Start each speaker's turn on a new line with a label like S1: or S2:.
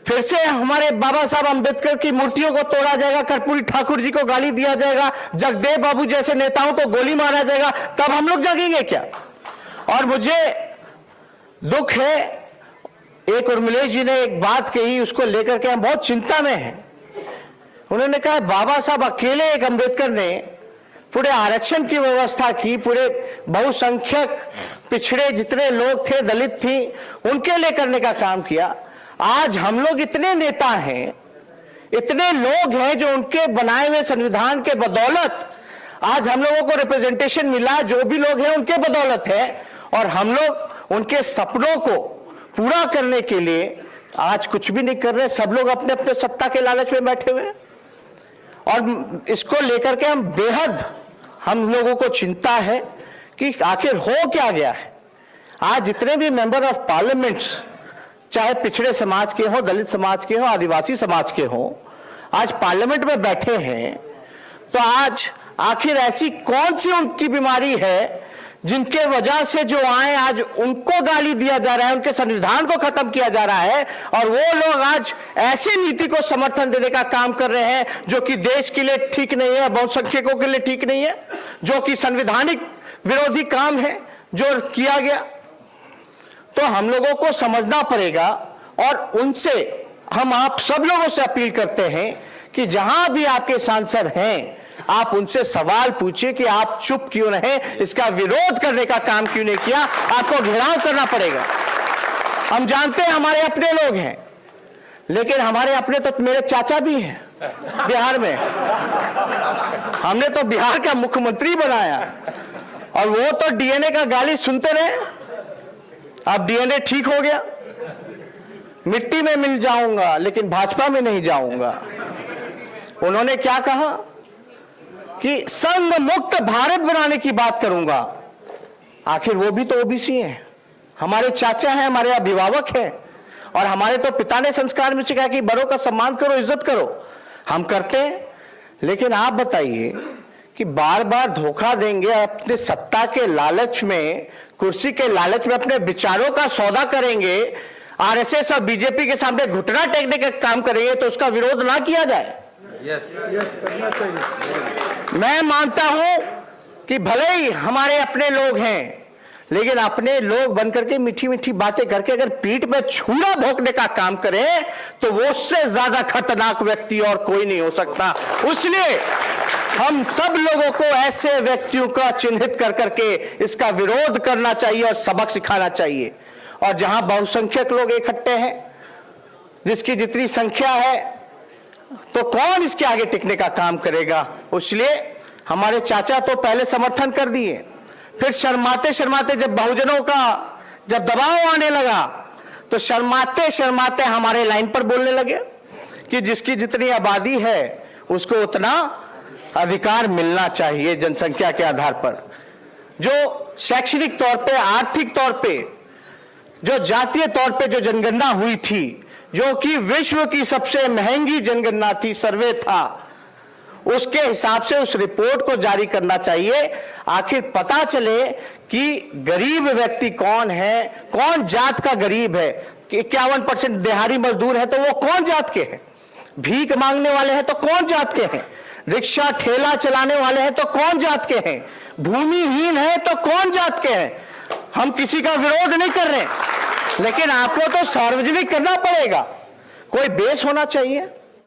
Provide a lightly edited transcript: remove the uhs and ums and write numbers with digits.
S1: फिर से हमारे बाबा साहब अंबेडकर की मूर्तियों को तोड़ा जाएगा, कर्पूरी ठाकुर जी को गाली दिया जाएगा, जगदेव बाबू जैसे नेताओं को गोली मारा जाएगा, तब हम लोग जागेंगे क्या? और मुझे दुख है, एक उर्मिलेश जी ने एक बात कही, उसको लेकर के हम बहुत चिंता में हैं। उन्होंने कहा बाबा साहब अकेले, एक अंबेडकर ने पूरे आरक्षण की व्यवस्था की, पूरे बहुसंख्यक पिछड़े जितने लोग थे, दलित थी, उनके लिए करने का काम किया। आज हम लोग इतने नेता हैं, इतने लोग हैं जो उनके बनाए हुए संविधान के बदौलत आज हम लोगों को रिप्रेजेंटेशन मिला, जो भी लोग हैं उनके बदौलत है, और हम लोग उनके सपनों को पूरा करने के लिए आज कुछ भी नहीं कर रहे। सब लोग अपने अपने सत्ता के लालच में बैठे हुए हैं, और इसको लेकर के हम लोगों को चिंता है कि आखिर हो क्या गया है। आज जितने भी मेंबर ऑफ पार्लियामेंट्स, चाहे पिछड़े समाज के हो, दलित समाज के हो, आदिवासी समाज के हो, आज पार्लियामेंट में बैठे हैं, तो आज आखिर ऐसी कौन सी उनकी बीमारी है जिनके वजह से जो आए आज उनको गाली दिया जा रहा है, उनके संविधान को खत्म किया जा रहा है, और वो लोग आज ऐसी नीति को समर्थन देने का काम कर रहे हैं जो कि देश के लिए ठीक नहीं है, बहुसंख्यकों के लिए ठीक नहीं है, जो कि संवैधानिक विरोधी काम है जो किया गया। तो हम लोगों को समझना पड़ेगा, और उनसे हम आप सब लोगों से अपील करते हैं कि जहां भी आपके सांसद हैं, आप उनसे सवाल पूछिए कि आप चुप क्यों रहे, इसका विरोध करने का काम क्यों नहीं किया। आपको घेराव करना पड़ेगा। हम जानते हैं हमारे अपने लोग हैं, लेकिन हमारे अपने तो मेरे चाचा भी हैं बिहार में, हमने तो बिहार का मुख्यमंत्री बनाया, और वो तो डीएनए का गाली सुनते रहे। अब डीएनए ठीक हो गया, मिट्टी में मिल जाऊंगा लेकिन भाजपा में नहीं जाऊंगा। उन्होंने क्या कहा कि संघ मुक्त भारत बनाने की बात करूंगा। आखिर वो भी तो ओबीसी हैं, हमारे चाचा हैं, हमारे अभिभावक हैं, और हमारे तो पिता ने संस्कार में सिखाया कि बड़ों का सम्मान करो, इज्जत करो। हम करते हैं, लेकिन आप बताइए कि बार बार धोखा देंगे, अपने सत्ता के लालच में, कुर्सी के लालच में अपने विचारों का सौदा करेंगे, आरएसएस और बीजेपी के सामने घुटना टेकने का काम करेंगे, तो उसका विरोध ना किया जाए। करना चाहिए। मैं मानता हूं कि भले ही हमारे अपने लोग हैं, लेकिन अपने लोग बनकर के मीठी मीठी बातें करके अगर पीठ पे छुरा भोंकने का काम करें, तो वो उससे ज्यादा खतरनाक व्यक्ति और कोई नहीं हो सकता। इसलिए हम सब लोगों को ऐसे व्यक्तियों का चिन्हित कर करके इसका विरोध करना चाहिए और सबक सिखाना चाहिए। और जहां बहुसंख्यक लोग इकट्ठे हैं, जिसकी जितनी संख्या है, तो कौन इसके आगे टिकने का काम करेगा। इसलिए हमारे चाचा तो पहले समर्थन कर दिए, फिर शर्माते शर्माते जब बहुजनों का जब दबाव आने लगा, तो शर्माते शर्माते हमारे लाइन पर बोलने लगे कि जिसकी जितनी आबादी है उसको उतना अधिकार मिलना चाहिए जनसंख्या के आधार पर। जो शैक्षणिक तौर पे, आर्थिक तौर पे, जो जातीय तौर पे जो जनगणना हुई थी, जो कि विश्व की सबसे महंगी जनगणना थी, सर्वे था, उसके हिसाब से उस रिपोर्ट को जारी करना चाहिए। आखिर पता चले कि गरीब व्यक्ति कौन है, कौन जात का गरीब है। 51% दिहाड़ी मजदूर है तो वो कौन जात के हैं, भीख मांगने वाले हैं तो कौन जात के हैं, रिक्शा ठेला चलाने वाले हैं तो कौन जात के हैं, भूमिहीन है तो कौन जात के हैं। हम किसी का विरोध नहीं कर रहे, लेकिन आपको तो सार्वजनिक करना पड़ेगा, कोई बेस होना चाहिए।